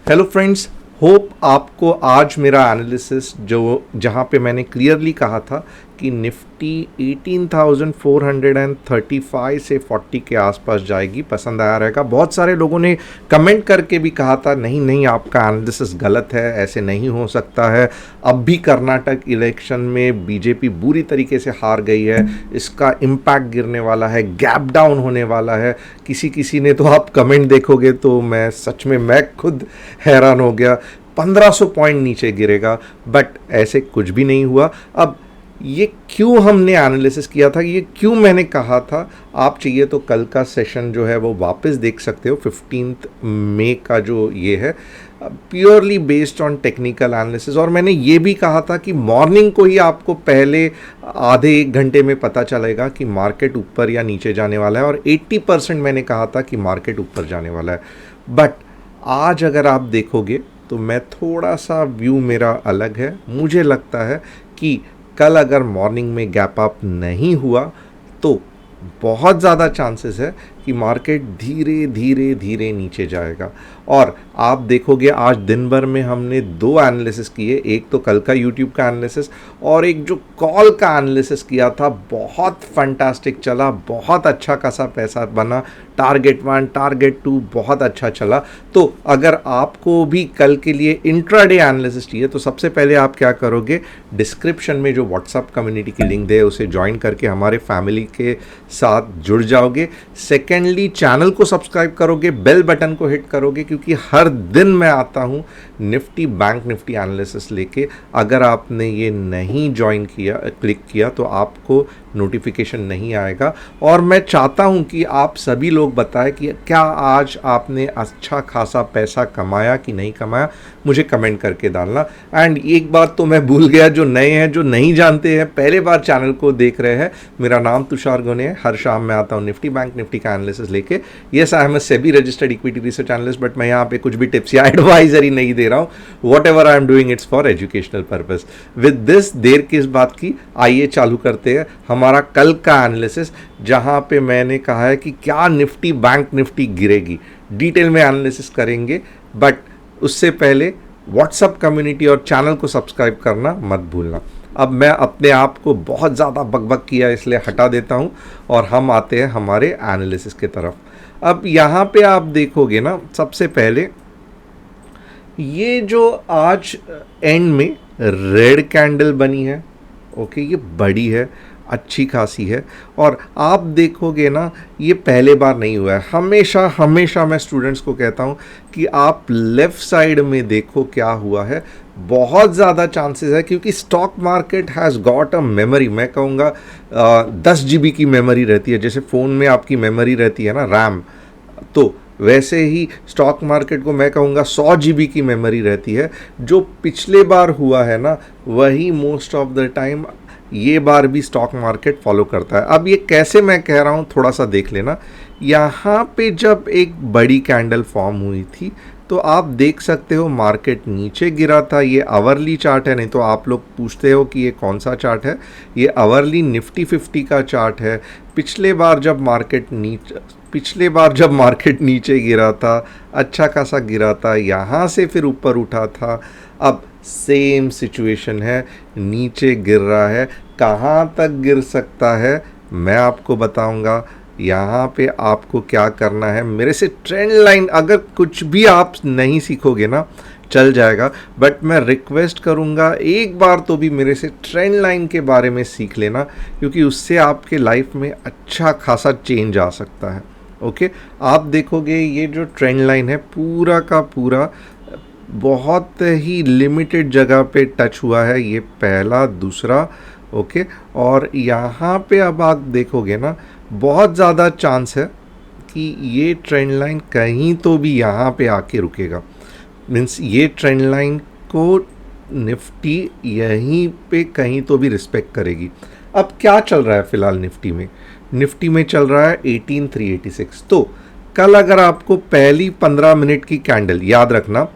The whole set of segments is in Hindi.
हेलो फ्रेंड्स, होप आपको आज मेरा एनालिसिस जो जहाँ पे मैंने क्लियरली कहा था कि निफ्टी 18,435 से 40 के आसपास जाएगी पसंद आया रहेगा। बहुत सारे लोगों ने कमेंट करके भी कहा था नहीं नहीं आपका एनालिसिस गलत है, ऐसे नहीं हो सकता है। अब भी कर्नाटक इलेक्शन में बीजेपी बुरी तरीके से हार गई है, इसका इम्पैक्ट गिरने वाला है, गैप डाउन होने वाला है। किसी ने तो आप कमेंट देखोगे तो मैं सच में मैं खुद हैरान हो गया, 1500 पॉइंट नीचे गिरेगा, बट ऐसे कुछ भी नहीं हुआ। अब ये क्यों हमने एनालिसिस किया था, ये क्यों मैंने कहा था, आप चाहिए तो कल का सेशन जो है वो वापस देख सकते हो। 15 मई का जो ये है purely based on technical analysis. और मैंने ये भी कहा था कि मॉर्निंग को ही आपको पहले आधे एक घंटे में पता चलेगा कि मार्केट ऊपर या नीचे जाने वाला है, और 80% मैंने कहा था कि मार्केट ऊपर जाने वाला है। बट आज अगर आप देखोगे तो मैं थोड़ा सा व्यू मेरा अलग है। मुझे लगता है कि कल अगर मॉर्निंग में गैप अप नहीं हुआ तो बहुत ज़्यादा चांसेस है कि मार्केट धीरे धीरे धीरे नीचे जाएगा। और आप देखोगे आज दिन भर में हमने दो एनालिसिस किए, एक तो कल का यूट्यूब का एनालिसिस और एक जो कॉल का एनालिसिस किया था, बहुत फंटास्टिक चला, बहुत अच्छा खासा पैसा बना। टारगेट 1 टारगेट 2 बहुत अच्छा चला। तो अगर आपको भी कल के लिए इंट्राडे एनालिसिस चाहिए तो सबसे पहले आप क्या करोगे, डिस्क्रिप्शन में जो व्हाट्सएप कम्युनिटी की लिंक है उसे ज्वाइन करके हमारे फैमिली के साथ जुड़ जाओगे। सेकेंडली चैनल को सब्सक्राइब करोगे, बेल बटन को हिट करोगे, क्योंकि हर दिन मैं आता हूँ निफ्टी बैंक निफ्टी एनालिसिस लेके। अगर आपने ये नहीं ज्वाइन किया, क्लिक किया, तो आपको नोटिफिकेशन नहीं आएगा। और मैं चाहता हूँ कि आप सभी लोग बताएं कि क्या आज आपने अच्छा खासा पैसा कमाया कि नहीं कमाया, मुझे कमेंट करके डालना। एंड एक बात तो मैं भूल गया, जो नए हैं, जो नहीं जानते हैं, पहले बार चैनल को देख रहे हैं, मेरा नाम तुषार गोने है। हर शाम मैं आता हूँ निफ्टी बैंक निफ्टी का एनालिसिस लेके। Yes, I am a SEBI registered equity research analyst, but मैं यहाँ पे कुछ भी टिप्स या एडवाइजरी नहीं दे रहा हूँ। Whatever I am doing it's for educational purpose. With this, देर किस बात की, आइए चालू करते हैं हमारा कल का एनालिसिस, जहां पे मैंने कहा है कि क्या निफ्टी बैंक निफ्टी गिरेगी। डिटेल में एनालिसिस करेंगे, बट उससे पहले व्हाट्सएप कम्युनिटी और चैनल को सब्सक्राइब करना मत भूलना। अब मैं अपने आप को बहुत ज़्यादा बकबक किया, इसलिए हटा देता हूं और हम आते हैं हमारे एनालिसिस की तरफ। अब यहाँ पे आप देखोगे ना, सबसे पहले ये जो आज एंड में रेड कैंडल बनी है, ओके, ये बड़ी है, अच्छी खासी है। और आप देखोगे ना, ये पहले बार नहीं हुआ है। हमेशा हमेशा मैं स्टूडेंट्स को कहता हूँ कि आप लेफ़्ट साइड में देखो क्या हुआ है। बहुत ज़्यादा चांसेस है, क्योंकि stock market has got a memory. मैं कहूँगा 10 GB की मेमोरी रहती है, जैसे फ़ोन में आपकी मेमोरी रहती है ना, रैम, तो वैसे ही स्टॉक मार्केट को मैं कहूँगा 100 GB की मेमोरी रहती है। जो पिछले बार हुआ है ना, वही मोस्ट ऑफ द टाइम ये बार भी स्टॉक मार्केट फॉलो करता है। अब ये कैसे मैं कह रहा हूँ, थोड़ा सा देख लेना। यहाँ पे जब एक बड़ी कैंडल फॉर्म हुई थी तो आप देख सकते हो मार्केट नीचे गिरा था। ये आवरली चार्ट है, नहीं तो आप लोग पूछते हो कि ये कौन सा चार्ट है, ये आवरली निफ्टी 50 का चार्ट है। पिछले बार जब मार्केट नीचे गिरा था, अच्छा खासा गिरा था, यहाँ से फिर ऊपर उठा था। अब सेम सिचुएशन है, नीचे गिर रहा है। कहाँ तक गिर सकता है मैं आपको बताऊंगा। यहाँ पे आपको क्या करना है, मेरे से ट्रेंड लाइन, अगर कुछ भी आप नहीं सीखोगे ना चल जाएगा, बट मैं रिक्वेस्ट करूँगा एक बार तो भी मेरे से ट्रेंड लाइन के बारे में सीख लेना, क्योंकि उससे आपके लाइफ में अच्छा खासा चेंज आ सकता है। ओके, आप देखोगे ये जो ट्रेंड लाइन है पूरा का पूरा बहुत ही लिमिटेड जगह पे टच हुआ है, ये पहला, दूसरा, ओके। और यहाँ पे अब आप देखोगे ना, बहुत ज़्यादा चांस है कि ये ट्रेंड लाइन कहीं तो भी यहाँ पे आके रुकेगा। मीन्स ये ट्रेंड लाइन को निफ्टी यहीं पे कहीं तो भी रिस्पेक्ट करेगी। अब क्या चल रहा है फ़िलहाल निफ्टी में चल रहा है 18,386। तो कल अगर आपको पहली 15 मिनट की कैंडल, याद रखना,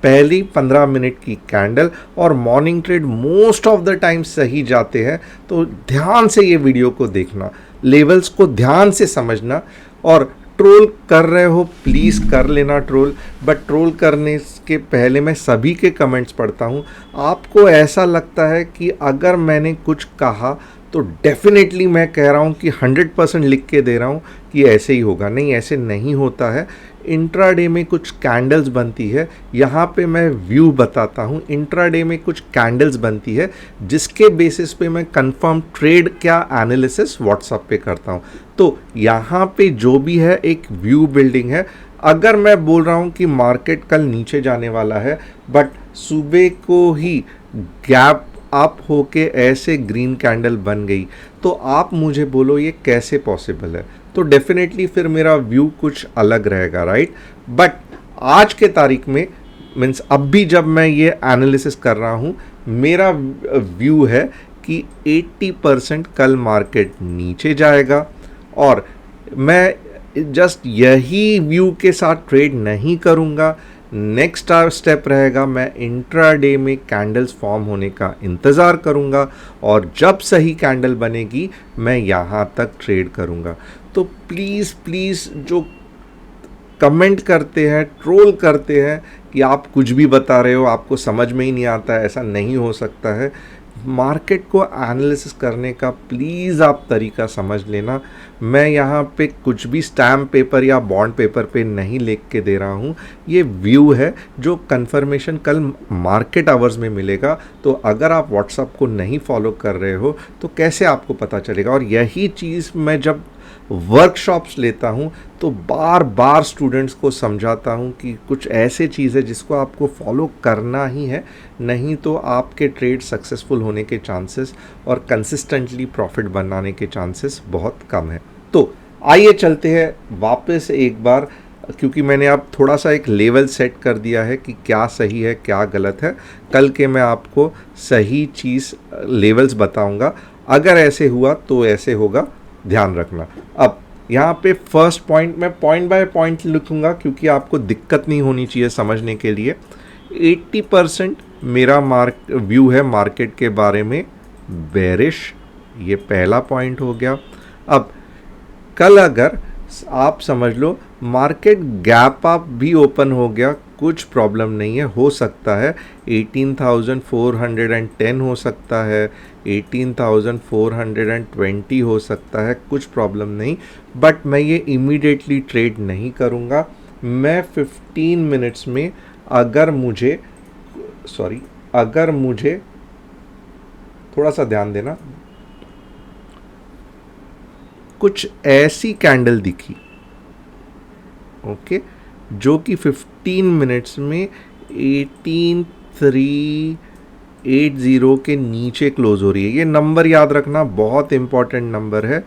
पहली 15 मिनट की कैंडल और morning trade most of the time सही जाते हैं, तो ध्यान से ये वीडियो को देखना, लेवल्स को ध्यान से समझना और ट्रोल कर रहे हो प्लीज़ कर लेना ट्रोल, बट ट्रोल करने के पहले मैं सभी के कमेंट्स पढ़ता हूँ। आपको ऐसा लगता है कि अगर मैंने कुछ कहा तो डेफिनेटली मैं कह रहा हूँ कि 100% लिख के दे रहा हूँ कि ऐसे ही होगा। नहीं, ऐसे नहीं होता है। इंट्राडे में कुछ कैंडल्स बनती है, यहाँ पे मैं व्यू बताता हूँ। इंट्राडे में कुछ कैंडल्स बनती है जिसके बेसिस पे मैं कंफर्म ट्रेड क्या एनालिसिस व्हाट्सएप पे करता हूँ। तो यहाँ पे जो भी है एक व्यू बिल्डिंग है। अगर मैं बोल रहा हूँ कि मार्केट कल नीचे जाने वाला है बट सुबह को ही गैप अप होके ऐसे ग्रीन कैंडल बन गई, तो आप मुझे बोलो ये कैसे पॉसिबल है। तो डेफिनेटली फिर मेरा व्यू कुछ अलग रहेगा, राइट। बट आज के तारीख में मीन्स अब भी जब मैं ये एनालिसिस कर रहा हूँ, मेरा व्यू है कि 80% कल मार्केट नीचे जाएगा। और मैं जस्ट यही व्यू के साथ ट्रेड नहीं करूँगा। नेक्स्ट स्टेप रहेगा, मैं इंट्राडे में कैंडल्स फॉर्म होने का इंतज़ार करूंगा और जब सही कैंडल बनेगी मैं यहाँ तक ट्रेड करूंगा। तो प्लीज़ प्लीज़ जो कमेंट करते हैं, ट्रोल करते हैं कि आप कुछ भी बता रहे हो, आपको समझ में ही नहीं आता है, ऐसा नहीं हो सकता है। मार्केट को एनालिसिस करने का प्लीज़ आप तरीका समझ लेना। मैं यहाँ पे कुछ भी स्टैम्प पेपर या बॉन्ड पेपर पे नहीं लिख के दे रहा हूँ। ये व्यू है जो कंफर्मेशन कल मार्केट आवर्स में मिलेगा। तो अगर आप व्हाट्सएप को नहीं फॉलो कर रहे हो तो कैसे आपको पता चलेगा। और यही चीज़ मैं जब वर्कशॉप्स लेता हूँ तो बार बार स्टूडेंट्स को समझाता हूँ कि कुछ ऐसे चीज़ है जिसको आपको फॉलो करना ही है, नहीं तो आपके ट्रेड सक्सेसफुल होने के चांसेस और कंसिस्टेंटली प्रॉफिट बनाने के चांसेस बहुत कम है। तो आइए चलते हैं वापस एक बार, क्योंकि मैंने अब थोड़ा सा एक लेवल सेट कर दिया है कि क्या सही है क्या गलत है। कल के मैं आपको सही चीज़ लेवल्स बताऊंगा। अगर ऐसे हुआ तो ऐसे होगा, ध्यान रखना। अब यहाँ पे फर्स्ट पॉइंट मैं पॉइंट बाय पॉइंट लिखूंगा क्योंकि आपको दिक्कत नहीं होनी चाहिए समझने के लिए। 80% मेरा व्यू है मार्केट के बारे में बेरिश, ये पहला पॉइंट हो गया। अब कल अगर आप समझ लो मार्केट गैप अप भी ओपन हो गया, कुछ प्रॉब्लम नहीं है, हो सकता है 18,410 हो सकता है, 18,420 हो सकता है, कुछ प्रॉब्लम नहीं। बट मैं ये इमीडिएटली ट्रेड नहीं करूँगा। मैं 15 मिनट्स में अगर मुझे थोड़ा सा ध्यान देना, कुछ ऐसी कैंडल दिखी, ओके, जो कि 15 मिनट्स में 18,380 के नीचे क्लोज हो रही है। ये नंबर याद रखना, बहुत इंपॉर्टेंट नंबर है।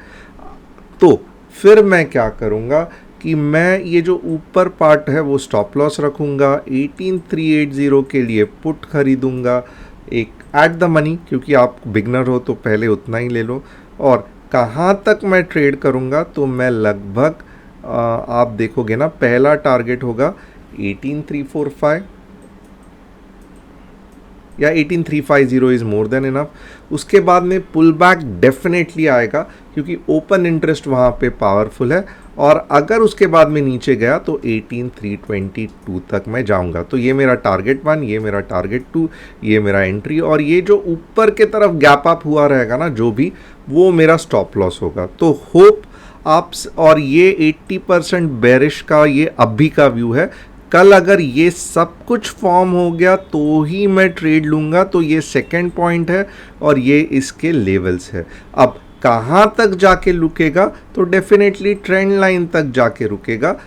तो फिर मैं क्या करूँगा कि मैं ये जो ऊपर पार्ट है वो स्टॉप लॉस रखूँगा। 18,380 के लिए पुट खरीदूँगा एक एट द मनी, क्योंकि आप बिगनर हो तो पहले उतना ही ले लो। और कहाँ तक मैं ट्रेड करूँगा, तो मैं लगभग आप देखोगे ना, पहला टारगेट होगा 18,345 या 18,350 इज़ मोर देन इनफ। उसके बाद में पुल बैक डेफिनेटली आएगा क्योंकि ओपन इंटरेस्ट वहाँ पे पावरफुल है। और अगर उसके बाद में नीचे गया तो 18,322 तक मैं जाऊंगा। तो ये मेरा टारगेट 1, ये मेरा टारगेट 2, ये मेरा एंट्री। और ये जो ऊपर के तरफ गैप अप हुआ रहेगा ना, जो भी, वो मेरा स्टॉप लॉस होगा। तो होप आप, और ये 80% बेरिश का ये अभी का व्यू है। कल अगर ये सब कुछ फॉर्म हो गया तो ही मैं ट्रेड लूँगा। तो ये सेकंड पॉइंट है और ये इसके लेवल्स है। अब कहाँ तक जाके रुकेगा, तो डेफिनेटली ट्रेंड लाइन तक जाके रुकेगा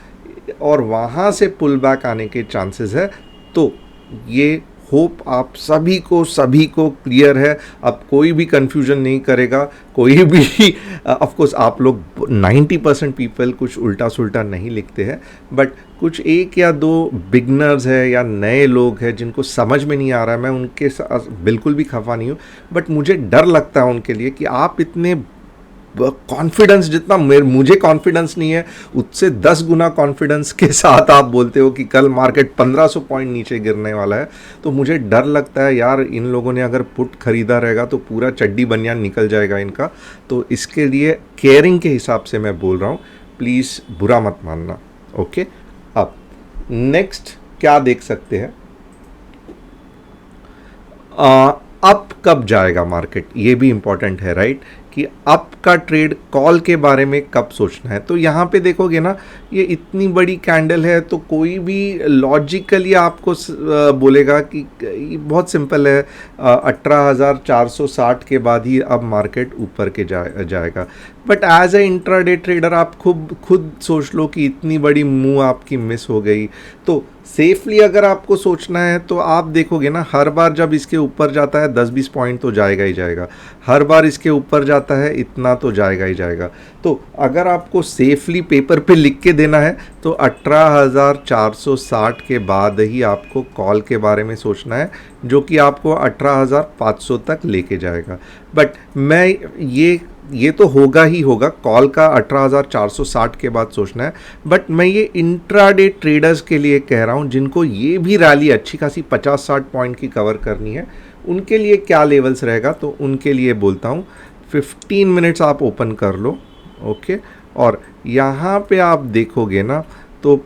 और वहाँ से पुल बैक आने के चांसेस है। तो ये होप आप सभी को क्लियर है। अब कोई भी कंफ्यूजन नहीं करेगा, कोई भी ऑफ कोर्स आप लोग 90% पीपल कुछ उल्टा सुल्टा नहीं लिखते हैं, बट कुछ एक या दो बिगनर्स है या नए लोग हैं जिनको समझ में नहीं आ रहा है, मैं उनके साथ बिल्कुल भी खफा नहीं हूँ। बट मुझे डर लगता है उनके लिए कि आप इतने कॉन्फिडेंस, जितना मुझे कॉन्फिडेंस नहीं है उससे 10 गुना कॉन्फिडेंस के साथ आप बोलते हो कि कल मार्केट 1500 पॉइंट नीचे गिरने वाला है। तो मुझे डर लगता है यार, इन लोगों ने अगर पुट खरीदा रहेगा तो पूरा चड्डी बनियान निकल जाएगा इनका। तो इसके लिए केयरिंग के हिसाब से मैं बोल रहा हूँ, प्लीज़ बुरा मत मानना। ओके, अब नेक्स्ट क्या देख सकते हैं, अप कब जाएगा मार्केट, ये भी इंपॉर्टेंट है राइट, कि अप का ट्रेड कॉल के बारे में कब सोचना है। तो यहाँ पे देखोगे ना, ये इतनी बड़ी कैंडल है तो कोई भी लॉजिकली आपको बोलेगा कि ये बहुत सिंपल है, 18,460 के बाद ही अब मार्केट ऊपर के जाएगा। But as a intraday trader आप खुद सोच लो कि इतनी बड़ी मूव आपकी मिस हो गई। तो सेफली अगर आपको सोचना है तो आप देखोगे ना, हर बार जब इसके ऊपर जाता है 10-20 पॉइंट तो जाएगा ही जाएगा, हर बार इसके ऊपर जाता है इतना तो जाएगा ही जाएगा। तो अगर आपको सेफली पेपर पे लिख के देना है तो 18,460 के बाद ही आपको कॉल के बारे में सोचना है, जो कि आपको 18,500 तक लेके जाएगा। बट मैं ये तो होगा ही होगा, कॉल का 18,460 के बाद सोचना है। बट मैं ये इंट्राडे ट्रेडर्स के लिए कह रहा हूँ जिनको ये भी रैली अच्छी खासी 50-60 पॉइंट की कवर करनी है, उनके लिए क्या लेवल्स रहेगा। तो उनके लिए बोलता हूँ 15 मिनट्स आप ओपन कर लो। ओके, और यहाँ पे आप देखोगे ना, तो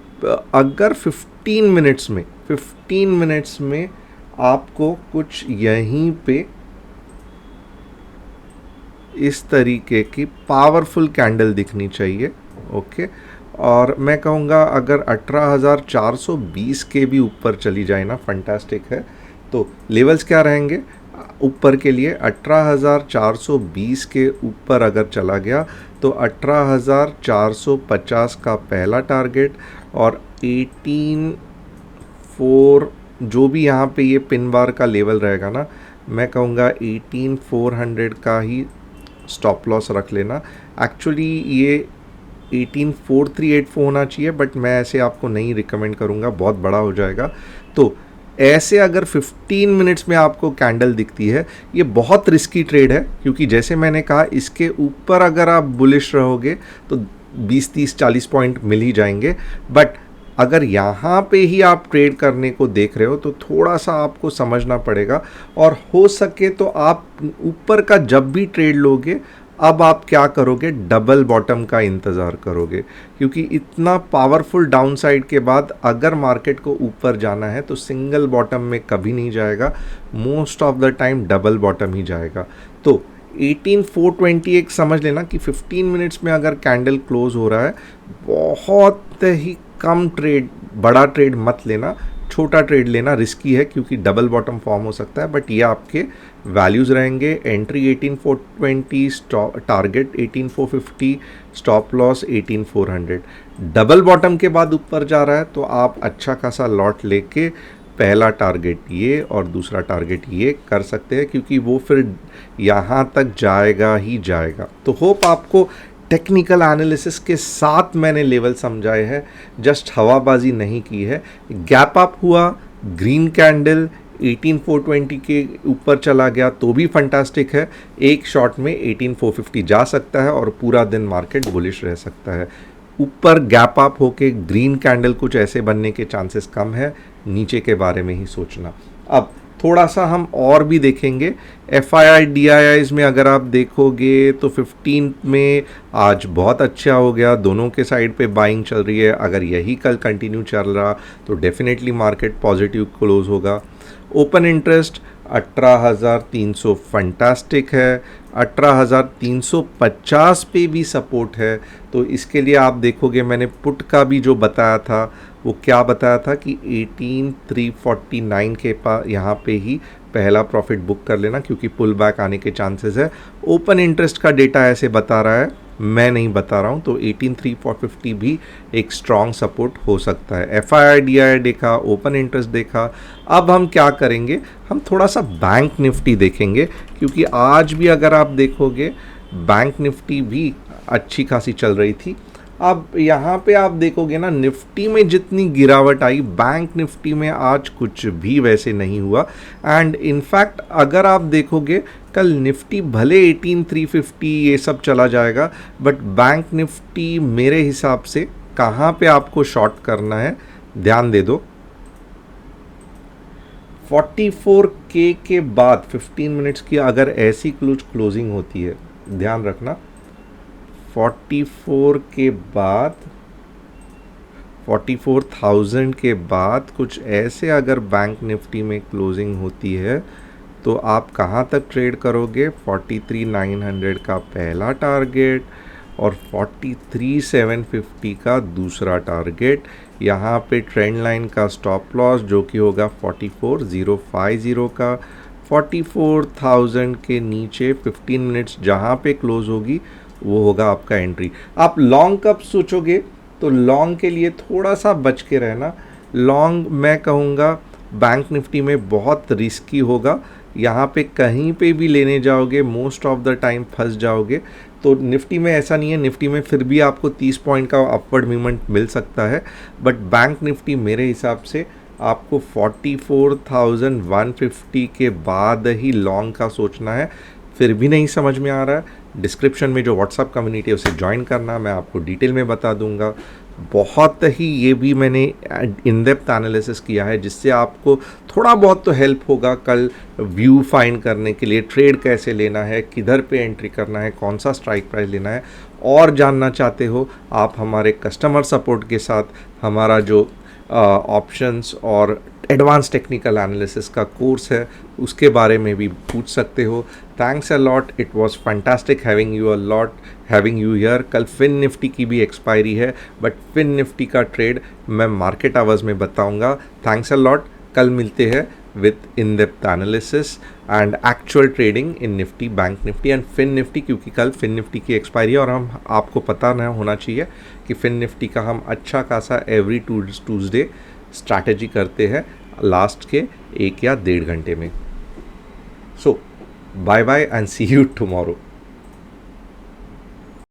अगर 15 मिनट्स में आपको कुछ यहीं पे इस तरीके की पावरफुल कैंडल दिखनी चाहिए। ओके, और मैं कहूँगा अगर 18,420 के भी ऊपर चली जाए ना, फंटास्टिक है। तो लेवल्स क्या रहेंगे ऊपर के लिए, 18,420 के ऊपर अगर चला गया तो 18,450 का पहला टारगेट, और 18,400 जो भी यहाँ पे ये पिन बार का लेवल रहेगा ना, मैं कहूँगा 18,400 का ही स्टॉप लॉस रख लेना। एक्चुअली ये 18,4384 होना चाहिए, बट मैं ऐसे आपको नहीं रिकमेंड करूँगा, बहुत बड़ा हो जाएगा। तो ऐसे अगर 15 मिनट्स में आपको कैंडल दिखती है, ये बहुत रिस्की ट्रेड है, क्योंकि जैसे मैंने कहा इसके ऊपर अगर आप बुलिश रहोगे तो 20-30-40 पॉइंट मिल ही जाएंगे। बट अगर यहाँ पे ही आप ट्रेड करने को देख रहे हो तो थोड़ा सा आपको समझना पड़ेगा, और हो सके तो आप ऊपर का जब भी ट्रेड लोगे, अब आप क्या करोगे, डबल बॉटम का इंतज़ार करोगे, क्योंकि इतना पावरफुल डाउनसाइड के बाद अगर मार्केट को ऊपर जाना है तो सिंगल बॉटम में कभी नहीं जाएगा, most of the time double bottom ही जाएगा। तो 18,421 समझ लेना कि 15 मिनट्स में अगर कैंडल क्लोज हो रहा है, बहुत ही कम ट्रेड, बड़ा ट्रेड मत लेना, छोटा ट्रेड लेना रिस्की है, क्योंकि डबल बॉटम फॉर्म हो सकता है। बट ये आपके वैल्यूज़ रहेंगे, entry 18,420, target 18,450, stop loss 18,400। Double bottom के बाद ऊपर जा रहा है तो आप अच्छा खासा लॉट लेके पहला टारगेट ये और दूसरा टारगेट ये कर सकते हैं, क्योंकि वो फिर यहाँ तक जाएगा ही जाएगा। तो होप आपको टेक्निकल एनालिसिस के साथ मैंने लेवल समझाए हैं, जस्ट हवाबाजी नहीं की है। गैप अप हुआ, ग्रीन कैंडल 18,420 के ऊपर चला गया तो भी फंटास्टिक है, एक शॉट में 18,450 जा सकता है और पूरा दिन मार्केट बुलिश रह सकता है। ऊपर गैप अप होके ग्रीन कैंडल कुछ ऐसे बनने के चांसेस कम है, नीचे के बारे में ही सोचना। अब थोड़ा सा हम और भी देखेंगे, FII DIIs में अगर आप देखोगे तो 15 में आज बहुत अच्छा हो गया, दोनों के साइड पे बाइंग चल रही है। अगर यही कल कंटिन्यू चल रहा तो डेफिनेटली मार्केट पॉजिटिव क्लोज होगा। ओपन इंटरेस्ट 18,300 फंटास्टिक है, 18,350 पे भी सपोर्ट है। तो इसके लिए आप देखोगे मैंने पुट का भी जो बताया था, वो क्या बताया था कि 18,349 के पास यहाँ पे ही पहला प्रॉफिट बुक कर लेना, क्योंकि पुल बैक आने के चांसेस है। ओपन इंटरेस्ट का डेटा ऐसे बता रहा है, मैं नहीं बता रहा हूँ। तो 18,350 भी एक स्ट्रॉन्ग सपोर्ट हो सकता है। FII DII देखा, ओपन इंटरेस्ट देखा। अब हम क्या करेंगे, हम थोड़ा सा बैंक निफ्टी देखेंगे, क्योंकि आज भी अगर आप देखोगे बैंक निफ्टी भी अच्छी खासी चल रही थी। अब यहाँ पे आप देखोगे ना, निफ्टी में जितनी गिरावट आई, बैंक निफ्टी में आज कुछ भी वैसे नहीं हुआ। एंड इनफैक्ट अगर आप देखोगे कल निफ्टी भले 18,350 ये सब चला जाएगा, बट बैंक निफ्टी मेरे हिसाब से कहाँ पे आपको शॉर्ट करना है ध्यान दे दो। 44K के बाद 15 मिनट्स की अगर ऐसी क्लोजिंग होती है, ध्यान रखना 44 के बाद 44,000 के बाद कुछ ऐसे अगर बैंक निफ्टी में क्लोजिंग होती है तो आप कहाँ तक ट्रेड करोगे? 43,900 का पहला टारगेट और 43,750 का दूसरा टारगेट। यहाँ पे ट्रेंड लाइन का स्टॉप लॉस जो कि होगा 44,050 का। 44,000 के नीचे 15 मिनट्स जहाँ पे क्लोज होगी वो होगा आपका एंट्री। आप लॉन्ग कब सोचोगे? तो लॉन्ग के लिए थोड़ा सा बच के रहना। लॉन्ग मैं कहूँगा बैंक निफ्टी में बहुत रिस्की होगा। यहाँ पे कहीं पे भी लेने जाओगे मोस्ट ऑफ द टाइम फंस जाओगे। तो निफ्टी में ऐसा नहीं है, निफ्टी में फिर भी आपको 30 पॉइंट का अपवर्ड मूवमेंट मिल सकता है, बट बैंक निफ्टी मेरे हिसाब से आपको 44,150 के बाद ही लॉन्ग का सोचना है। फिर भी नहीं समझ में आ रहा है, डिस्क्रिप्शन में जो व्हाट्सअप कम्युनिटी है उसे ज्वाइन करना, मैं आपको डिटेल में बता दूंगा। बहुत ही ये भी मैंने इन डेप्थ एनालिसिस किया है जिससे आपको थोड़ा बहुत तो हेल्प होगा कल व्यू फाइंड करने के लिए, ट्रेड कैसे लेना है, किधर पे एंट्री करना है, कौन सा स्ट्राइक प्राइस लेना है। और जानना चाहते हो आप हमारे कस्टमर सपोर्ट के साथ हमारा जो ऑप्शंस और एडवांस टेक्निकल एनालिसिस का कोर्स है उसके बारे में भी पूछ सकते हो। Thanks a lot, it was fantastic having you here. कल फिन निफ्टी की भी एक्सपायरी है, बट फिन निफ्टी का ट्रेड मैं मार्केट आवर्स में बताऊंगा। थैंक्स अ लॉट, कल मिलते हैं with in depth analysis and actual trading in Nifty, bank Nifty and fin Nifty, क्योंकि कल फिन निफ्टी की एक्सपायरी है और हम आपको पता ना होना चाहिए कि फिन निफ्टी का हम अच्छा खासा एवरी ट्यूसडे स्ट्रैटेजी करते हैं लास्ट के 1 या 1.5 घंटे में। So bye bye and see you tomorrow.